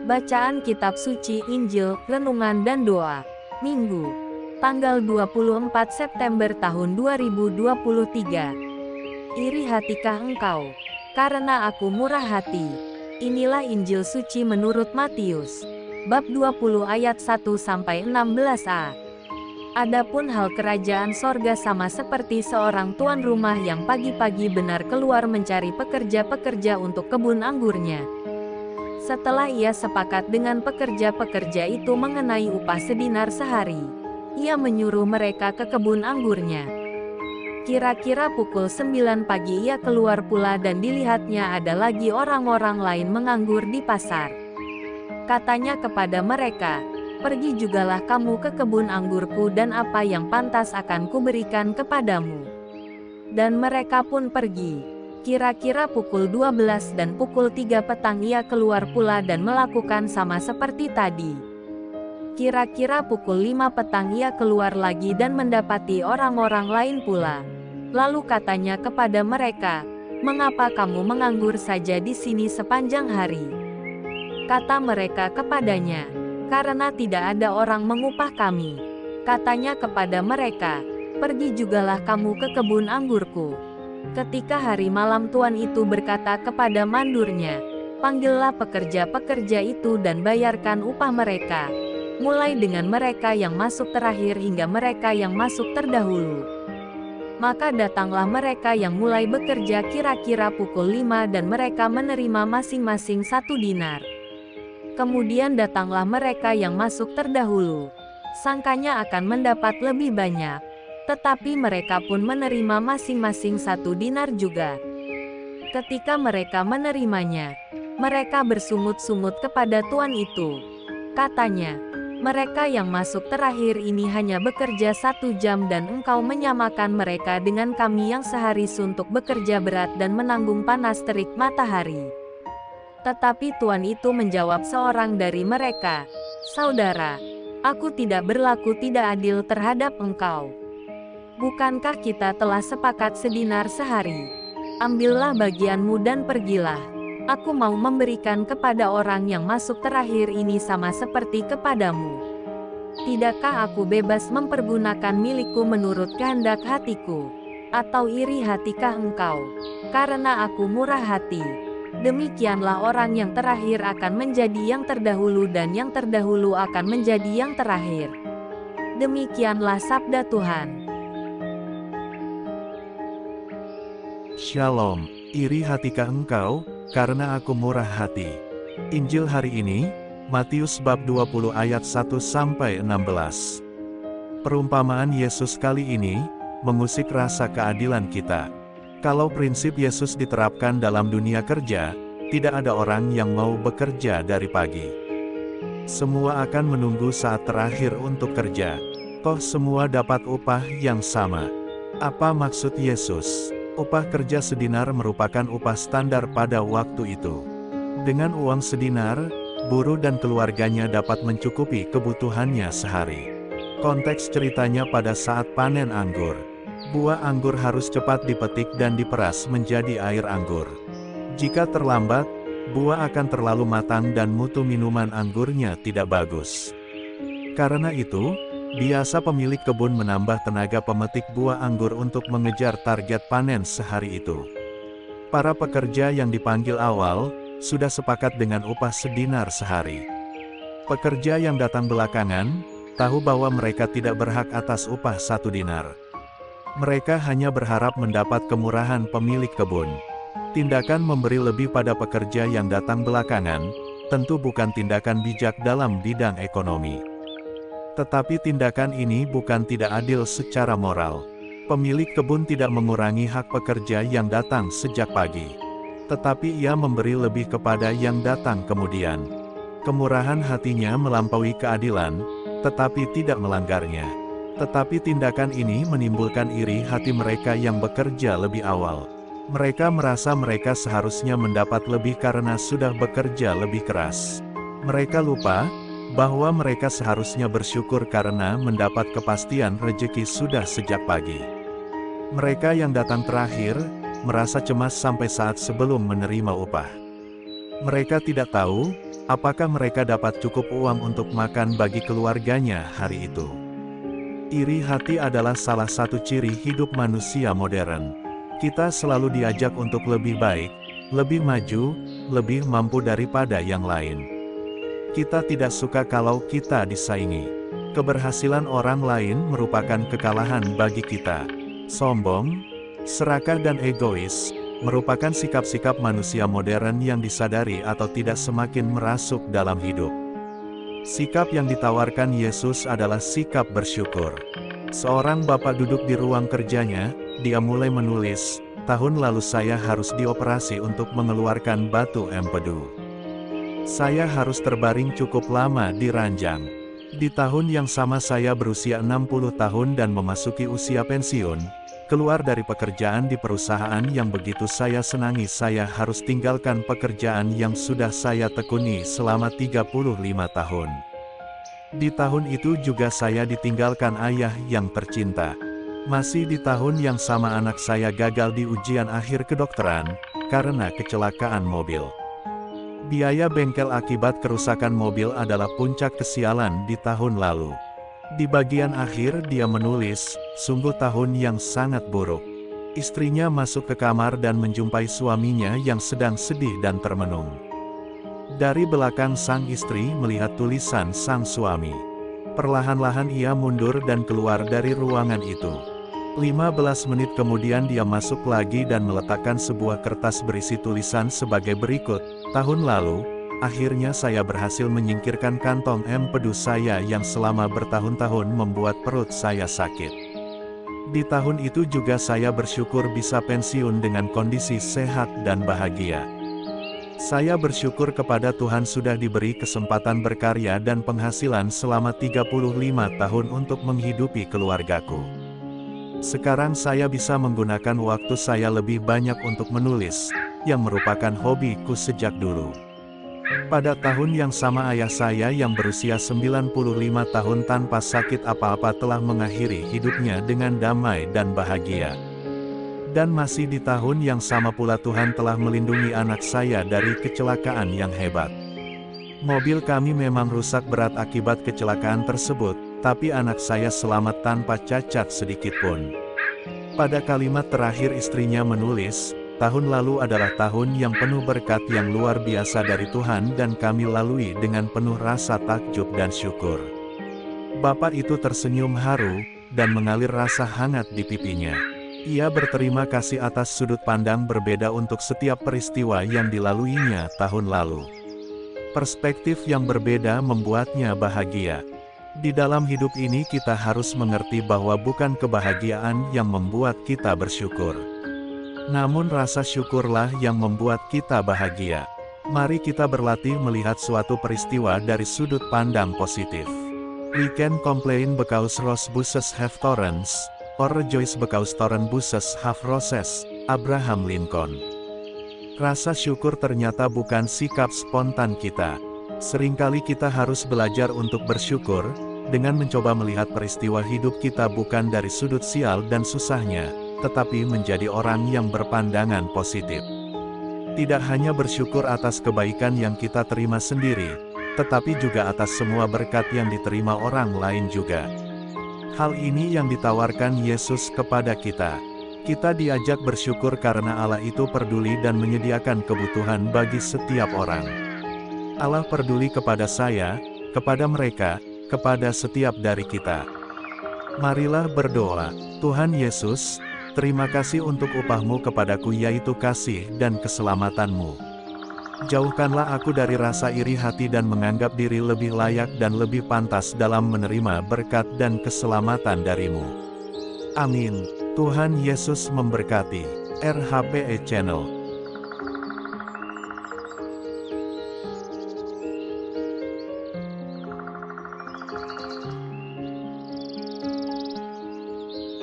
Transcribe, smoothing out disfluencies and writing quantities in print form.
Bacaan Kitab Suci Injil, Renungan dan Doa. Minggu, tanggal 24 September tahun 2023. Iri hatikah engkau? Karena aku murah hati. Inilah Injil Suci menurut Matius. Bab 20 ayat 1-16a. Adapun hal kerajaan sorga sama seperti seorang tuan rumah yang pagi-pagi benar keluar mencari pekerja-pekerja untuk kebun anggurnya. Setelah ia sepakat dengan pekerja-pekerja itu mengenai upah sedinar sehari, ia menyuruh mereka ke kebun anggurnya. Kira-kira pukul 9 pagi ia keluar pula dan dilihatnya ada lagi orang-orang lain menganggur di pasar. Katanya kepada mereka, "Pergi jugalah kamu ke kebun anggurku dan apa yang pantas akan kuberikan kepadamu." Dan mereka pun pergi. Kira-kira pukul 12 dan pukul 3 petang ia keluar pula dan melakukan sama seperti tadi. Kira-kira pukul 5 petang ia keluar lagi dan mendapati orang-orang lain pula. Lalu katanya kepada mereka, "Mengapa kamu menganggur saja di sini sepanjang hari?" Kata mereka kepadanya, "Karena tidak ada orang mengupah kami." Katanya kepada mereka, "Pergi jugalah kamu ke kebun anggurku." Ketika hari malam tuan itu berkata kepada mandurnya, "Panggillah pekerja-pekerja itu dan bayarkan upah mereka, mulai dengan mereka yang masuk terakhir hingga mereka yang masuk terdahulu." Maka datanglah mereka yang mulai bekerja kira-kira pukul 5 dan mereka menerima masing-masing 1 dinar. Kemudian datanglah mereka yang masuk terdahulu. Sangkanya akan mendapat lebih banyak. Tetapi mereka pun menerima masing-masing 1 dinar juga. Ketika mereka menerimanya, mereka bersungut-sungut kepada tuan itu. Katanya, "Mereka yang masuk terakhir ini hanya bekerja 1 jam dan engkau menyamakan mereka dengan kami yang sehari suntuk bekerja berat dan menanggung panas terik matahari." Tetapi tuan itu menjawab seorang dari mereka, "Saudara, aku tidak berlaku tidak adil terhadap engkau. Bukankah kita telah sepakat sedinar sehari? Ambillah bagianmu dan pergilah. Aku mau memberikan kepada orang yang masuk terakhir ini sama seperti kepadamu. Tidakkah aku bebas mempergunakan milikku menurut kehendak hatiku? Atau iri hatikah engkau? Karena aku murah hati. Demikianlah orang yang terakhir akan menjadi yang terdahulu dan yang terdahulu akan menjadi yang terakhir." Demikianlah sabda Tuhan. Shalom, iri hatikah engkau, karena aku murah hati. Injil hari ini, Matius bab 20 ayat 1-16. Perumpamaan Yesus kali ini, mengusik rasa keadilan kita. Kalau prinsip Yesus diterapkan dalam dunia kerja, tidak ada orang yang mau bekerja dari pagi. Semua akan menunggu saat terakhir untuk kerja. Toh semua dapat upah yang sama. Apa maksud Yesus? Upah kerja sedinar merupakan upah standar pada waktu itu. Dengan uang sedinar, buruh dan keluarganya dapat mencukupi kebutuhannya sehari. Konteks ceritanya pada saat panen anggur. Buah anggur harus cepat dipetik dan diperas menjadi air anggur. Jika terlambat, buah akan terlalu matang dan mutu minuman anggurnya tidak bagus. Karena itu, biasa pemilik kebun menambah tenaga pemetik buah anggur untuk mengejar target panen sehari itu. Para pekerja yang dipanggil awal, sudah sepakat dengan upah sedinar sehari. Pekerja yang datang belakangan, tahu bahwa mereka tidak berhak atas upah 1 dinar. Mereka hanya berharap mendapat kemurahan pemilik kebun. Tindakan memberi lebih pada pekerja yang datang belakangan, tentu bukan tindakan bijak dalam bidang ekonomi. Tetapi tindakan ini bukan tidak adil secara moral. Pemilik kebun tidak mengurangi hak pekerja yang datang sejak pagi. Tetapi ia memberi lebih kepada yang datang kemudian. Kemurahan hatinya melampaui keadilan, tetapi tidak melanggarnya. Tetapi tindakan ini menimbulkan iri hati mereka yang bekerja lebih awal. Mereka merasa mereka seharusnya mendapat lebih karena sudah bekerja lebih keras. Mereka lupa bahwa mereka seharusnya bersyukur karena mendapat kepastian rejeki sudah sejak pagi. Mereka yang datang terakhir, merasa cemas sampai saat sebelum menerima upah. Mereka tidak tahu Apakah mereka dapat cukup uang untuk makan bagi keluarganya hari itu? Iri hati adalah salah satu ciri hidup manusia modern. Kita selalu diajak untuk lebih baik, lebih maju, lebih mampu daripada yang lain. Kita tidak suka kalau kita disaingi. Keberhasilan orang lain merupakan kekalahan bagi kita. Sombong, serakah dan egois merupakan sikap-sikap manusia modern yang disadari atau tidak semakin merasuk dalam hidup. Sikap yang ditawarkan Yesus adalah sikap bersyukur. Seorang bapak duduk di ruang kerjanya, dia mulai menulis, "Tahun lalu saya harus dioperasi untuk mengeluarkan batu empedu. Saya harus terbaring cukup lama di ranjang. Di tahun yang sama saya berusia 60 tahun dan memasuki usia pensiun. Keluar dari pekerjaan di perusahaan yang begitu saya senangi, saya harus tinggalkan pekerjaan yang sudah saya tekuni selama 35 tahun. Di tahun itu juga saya ditinggalkan ayah yang tercinta. Masih di tahun yang sama anak saya gagal di ujian akhir kedokteran, karena kecelakaan mobil. Biaya bengkel akibat kerusakan mobil adalah puncak kesialan di tahun lalu." Di bagian akhir dia menulis, "Sungguh tahun yang sangat buruk." Istrinya masuk ke kamar dan menjumpai suaminya yang sedang sedih dan termenung. Dari belakang sang istri melihat tulisan sang suami. Perlahan-lahan ia mundur dan keluar dari ruangan itu. 15 menit kemudian dia masuk lagi dan meletakkan sebuah kertas berisi tulisan sebagai berikut, "Tahun lalu, akhirnya saya berhasil menyingkirkan kantong empedu saya yang selama bertahun-tahun membuat perut saya sakit. Di tahun itu juga saya bersyukur bisa pensiun dengan kondisi sehat dan bahagia. Saya bersyukur kepada Tuhan sudah diberi kesempatan berkarya dan penghasilan selama 35 tahun untuk menghidupi keluargaku. Sekarang saya bisa menggunakan waktu saya lebih banyak untuk menulis, yang merupakan hobiku sejak dulu." Pada tahun yang sama ayah saya yang berusia 95 tahun tanpa sakit apa-apa telah mengakhiri hidupnya dengan damai dan bahagia. Dan masih di tahun yang sama pula Tuhan telah melindungi anak saya dari kecelakaan yang hebat. Mobil kami memang rusak berat akibat kecelakaan tersebut, tapi anak saya selamat tanpa cacat sedikitpun. Pada kalimat terakhir istrinya menulis, "Tahun lalu adalah tahun yang penuh berkat yang luar biasa dari Tuhan dan kami lalui dengan penuh rasa takjub dan syukur." Bapak itu tersenyum haru, dan mengalir rasa hangat di pipinya. Ia berterima kasih atas sudut pandang berbeda untuk setiap peristiwa yang dilaluinya tahun lalu. Perspektif yang berbeda membuatnya bahagia. Di dalam hidup ini kita harus mengerti bahwa bukan kebahagiaan yang membuat kita bersyukur, namun rasa syukurlah yang membuat kita bahagia. Mari kita berlatih melihat suatu peristiwa dari sudut pandang positif. We can complain because rose bushes have thorns, or rejoice because thorn bushes have roses. Abraham Lincoln. Rasa syukur ternyata bukan sikap spontan kita. Seringkali kita harus belajar untuk bersyukur, dengan mencoba melihat peristiwa hidup kita bukan dari sudut sial dan susahnya, tetapi menjadi orang yang berpandangan positif. Tidak hanya bersyukur atas kebaikan yang kita terima sendiri, tetapi juga atas semua berkat yang diterima orang lain juga. Hal ini yang ditawarkan Yesus kepada kita. Kita diajak bersyukur karena Allah itu peduli dan menyediakan kebutuhan bagi setiap orang. Allah peduli kepada saya, kepada mereka, kepada setiap dari kita. Marilah berdoa. Tuhan Yesus, terima kasih untuk upahmu kepadaku yaitu kasih dan keselamatanmu. Jauhkanlah aku dari rasa iri hati dan menganggap diri lebih layak dan lebih pantas dalam menerima berkat dan keselamatan darimu. Amin. Tuhan Yesus memberkati. RHPE Channel.